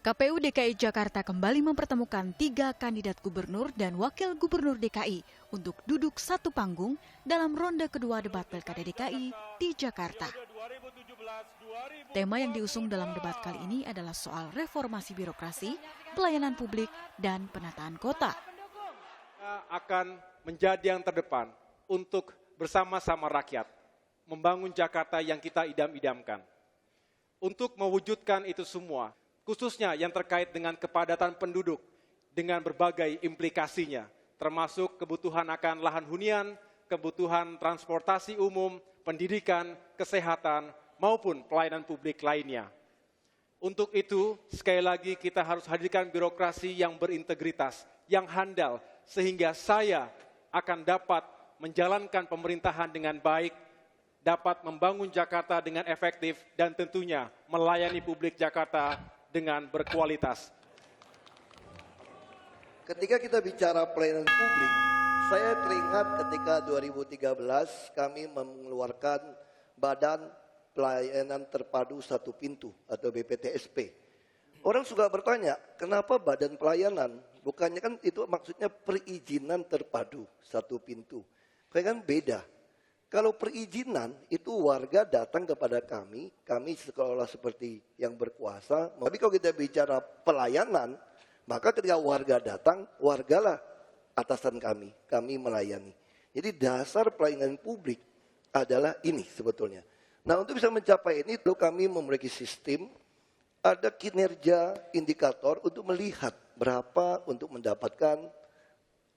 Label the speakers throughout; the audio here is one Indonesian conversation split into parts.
Speaker 1: KPU DKI Jakarta kembali mempertemukan 3 kandidat gubernur dan wakil gubernur DKI untuk duduk satu panggung dalam ronde kedua debat Pilkada DKI di Jakarta. Tema yang diusung dalam debat kali ini adalah soal reformasi birokrasi, pelayanan publik, dan penataan kota.
Speaker 2: Kita akan menjadi yang terdepan untuk bersama-sama rakyat membangun Jakarta yang kita idam-idamkan. Untuk mewujudkan itu semua, khususnya yang terkait dengan kepadatan penduduk dengan berbagai implikasinya, termasuk kebutuhan akan lahan hunian, kebutuhan transportasi umum, pendidikan, kesehatan, maupun pelayanan publik lainnya. Untuk itu, sekali lagi kita harus hadirkan birokrasi yang berintegritas, yang handal, sehingga saya akan dapat menjalankan pemerintahan dengan baik, dapat membangun Jakarta dengan efektif, dan tentunya melayani publik Jakarta dengan berkualitas.
Speaker 3: Ketika kita bicara pelayanan publik, saya teringat ketika 2013 kami mengeluarkan Badan Pelayanan Terpadu Satu Pintu atau BPTSP. Orang suka bertanya, kenapa badan pelayanan? Bukannya kan itu maksudnya perizinan terpadu satu pintu. Kan beda. Kalau perizinan itu warga datang kepada kami sekolah seperti yang berkuasa. Tapi kalau kita bicara pelayanan, maka ketika warga datang, wargalah atasan kami melayani. Jadi dasar pelayanan publik adalah ini sebetulnya. Nah, untuk bisa mencapai ini, kami memiliki sistem, ada kinerja indikator untuk melihat berapa untuk mendapatkan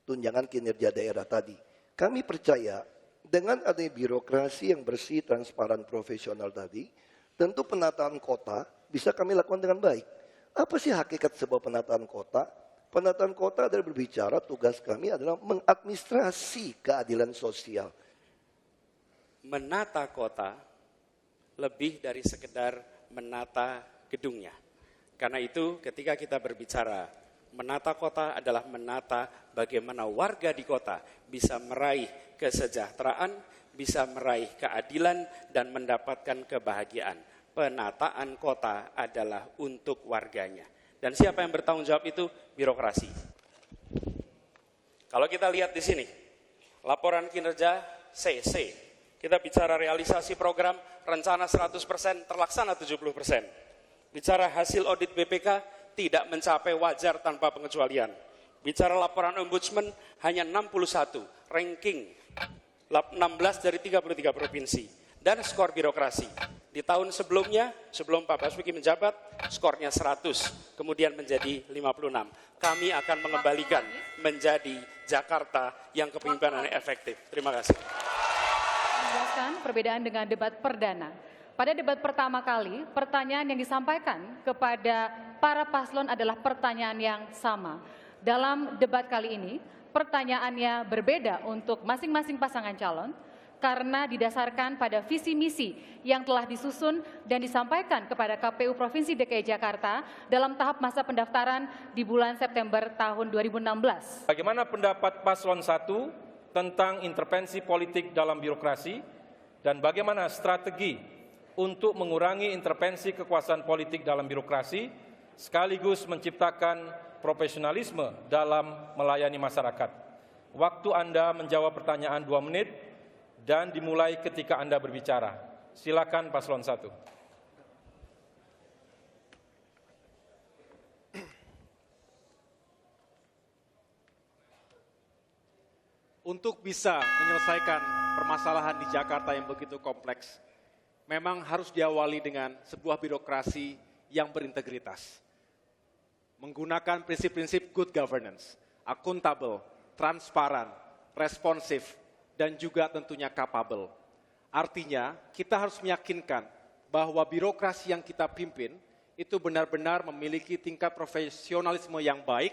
Speaker 3: tunjangan kinerja daerah tadi. Kami percaya dengan adanya birokrasi yang bersih, transparan, profesional tadi, tentu penataan kota bisa kami lakukan dengan baik. Apa sih hakikat sebuah penataan kota? Penataan kota adalah berbicara, tugas kami adalah mengadministrasi keadilan sosial.
Speaker 4: Menata kota lebih dari sekedar menata gedungnya. Karena itu ketika kita berbicara menata kota adalah menata bagaimana warga di kota bisa meraih kesejahteraan, bisa meraih keadilan, dan mendapatkan kebahagiaan. Penataan kota adalah untuk warganya. Dan siapa yang bertanggung jawab itu? Birokrasi. Kalau kita lihat di sini, laporan kinerja CC, kita bicara realisasi program, rencana 100%, terlaksana 70%. Bicara hasil audit BPK, tidak mencapai wajar tanpa pengecualian. Bicara laporan ombudsman, hanya 61, ranking 16 dari 33 provinsi. Dan skor birokrasi. Di tahun sebelumnya, sebelum Pak Basuki menjabat, skornya 100, kemudian menjadi 56. Kami akan mengembalikan menjadi Jakarta yang kepemimpinannya efektif. Terima kasih.
Speaker 5: Menjelaskan perbedaan dengan debat perdana. Pada debat pertama kali, pertanyaan yang disampaikan kepada para paslon adalah pertanyaan yang sama. Dalam debat kali ini, pertanyaannya berbeda untuk masing-masing pasangan calon karena didasarkan pada visi misi yang telah disusun dan disampaikan kepada KPU Provinsi DKI Jakarta dalam tahap masa pendaftaran di bulan September tahun 2016.
Speaker 6: Bagaimana pendapat paslon 1 tentang intervensi politik dalam birokrasi dan bagaimana strategi untuk mengurangi intervensi kekuasaan politik dalam birokrasi sekaligus menciptakan profesionalisme dalam melayani masyarakat. Waktu Anda menjawab pertanyaan 2 menit dan dimulai ketika Anda berbicara. Silakan paslon 1.
Speaker 2: Untuk bisa menyelesaikan permasalahan di Jakarta yang begitu kompleks, memang harus diawali dengan sebuah birokrasi yang berintegritas. Menggunakan prinsip-prinsip good governance, akuntabel, transparan, responsif, dan juga tentunya capable. Artinya, kita harus meyakinkan bahwa birokrasi yang kita pimpin itu benar-benar memiliki tingkat profesionalisme yang baik,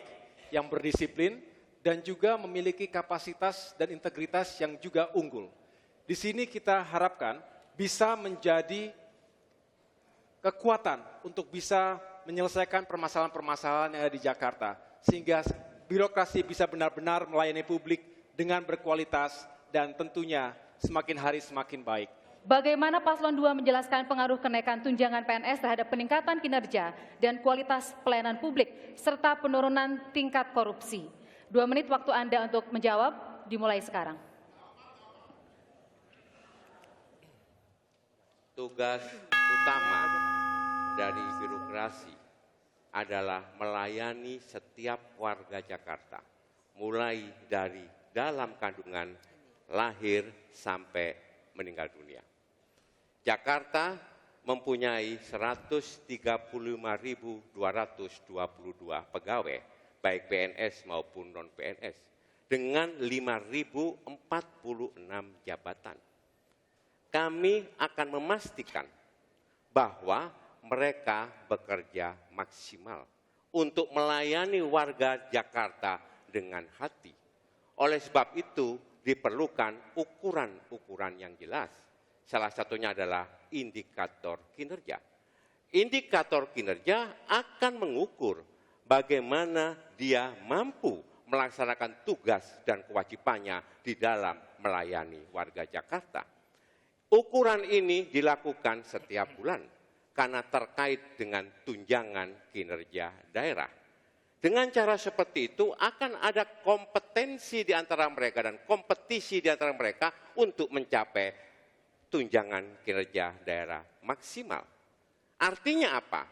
Speaker 2: yang berdisiplin, dan juga memiliki kapasitas dan integritas yang juga unggul. Di sini kita harapkan bisa menjadi kekuatan untuk bisa menyelesaikan permasalahan-permasalahan yang ada di Jakarta, sehingga birokrasi bisa benar-benar melayani publik dengan berkualitas dan tentunya semakin hari semakin baik.
Speaker 5: Bagaimana paslon 2 menjelaskan pengaruh kenaikan tunjangan PNS terhadap peningkatan kinerja dan kualitas pelayanan publik, serta penurunan tingkat korupsi? 2 menit waktu Anda untuk menjawab, dimulai sekarang.
Speaker 7: Tugas utama dari birokrasi adalah melayani setiap warga Jakarta, mulai dari dalam kandungan, lahir, sampai meninggal dunia. Jakarta mempunyai 135.222 pegawai, baik PNS maupun non-PNS, dengan 5.046 jabatan. Kami akan memastikan bahwa mereka bekerja maksimal untuk melayani warga Jakarta dengan hati. Oleh sebab itu diperlukan ukuran-ukuran yang jelas. Salah satunya adalah indikator kinerja. Indikator kinerja akan mengukur bagaimana dia mampu melaksanakan tugas dan kewajibannya di dalam melayani warga Jakarta. Ukuran ini dilakukan setiap bulan karena terkait dengan tunjangan kinerja daerah. Dengan cara seperti itu akan ada kompetensi di antara mereka dan kompetisi di antara mereka untuk mencapai tunjangan kinerja daerah maksimal. Artinya apa?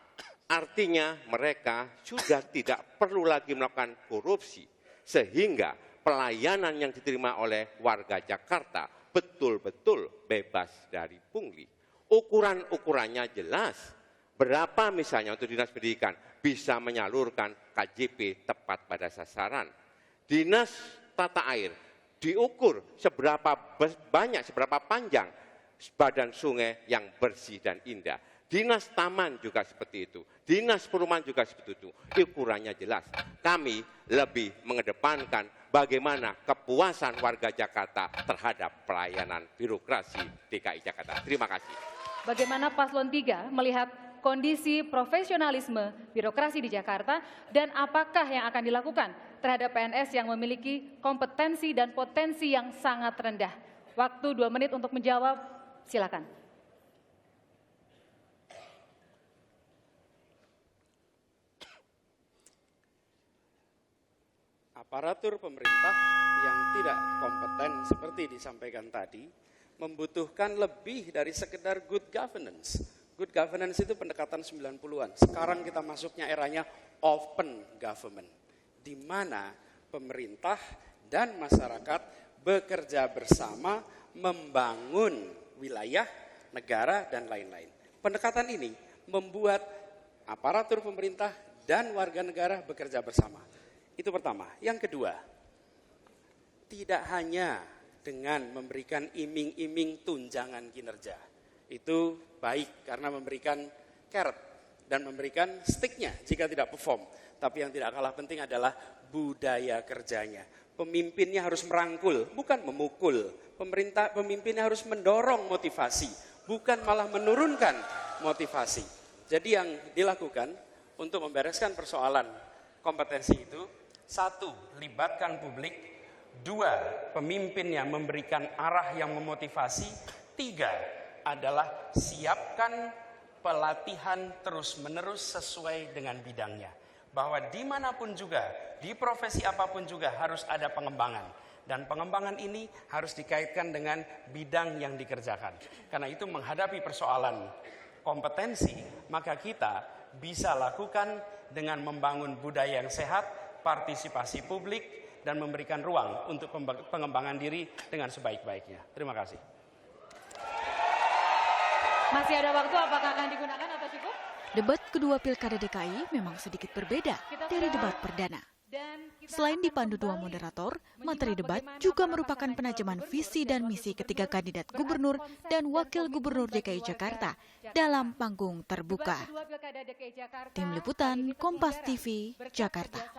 Speaker 7: Artinya mereka sudah tidak perlu lagi melakukan korupsi, sehingga pelayanan yang diterima oleh warga Jakarta betul-betul bebas dari pungli. Ukuran-ukurannya jelas. Berapa misalnya untuk Dinas Pendidikan bisa menyalurkan KJP tepat pada sasaran. Dinas Tata Air diukur seberapa banyak, seberapa panjang badan sungai yang bersih dan indah. Dinas Taman juga seperti itu. Dinas Perumahan juga seperti itu. Ukurannya jelas. Kami lebih mengedepankan bagaimana kepuasan warga Jakarta terhadap pelayanan birokrasi DKI Jakarta. Terima kasih.
Speaker 5: Bagaimana paslon 3 melihat kondisi profesionalisme birokrasi di Jakarta dan apakah yang akan dilakukan terhadap PNS yang memiliki kompetensi dan potensi yang sangat rendah? Waktu 2 menit untuk menjawab, silakan.
Speaker 4: Aparatur pemerintah yang tidak kompeten seperti disampaikan tadi membutuhkan lebih dari sekedar good governance. Good governance itu pendekatan 90-an. Sekarang kita masuknya eranya open government, di mana pemerintah dan masyarakat bekerja bersama membangun wilayah, negara, dan lain-lain. Pendekatan ini membuat aparatur pemerintah dan warga negara bekerja bersama. Itu pertama. Yang kedua, tidak hanya dengan memberikan iming-iming tunjangan kinerja. Itu baik karena memberikan carrot dan memberikan sticknya jika tidak perform. Tapi yang tidak kalah penting adalah budaya kerjanya. Pemimpinnya harus merangkul, bukan memukul. Pemimpinnya harus mendorong motivasi, bukan malah menurunkan motivasi. Jadi yang dilakukan untuk membereskan persoalan kompetensi itu, 1, libatkan publik, 2, pemimpinnya memberikan arah yang memotivasi, 3, adalah siapkan pelatihan terus-menerus sesuai dengan bidangnya. Bahwa dimanapun juga, di profesi apapun juga harus ada pengembangan. Dan pengembangan ini harus dikaitkan dengan bidang yang dikerjakan. Karena itu menghadapi persoalan kompetensi, maka kita bisa lakukan dengan membangun budaya yang sehat, partisipasi publik, dan memberikan ruang untuk pengembangan diri dengan sebaik-baiknya. Terima kasih.
Speaker 5: Masih ada waktu, apakah akan digunakan atau cukup?
Speaker 1: Debat kedua Pilkada DKI memang sedikit berbeda dari debat perdana. Selain dipandu 2 moderator, materi debat juga merupakan penajaman visi dan misi ketiga kandidat gubernur dan wakil gubernur DKI Jakarta dalam panggung terbuka. Tim Liputan Kompas TV, Jakarta.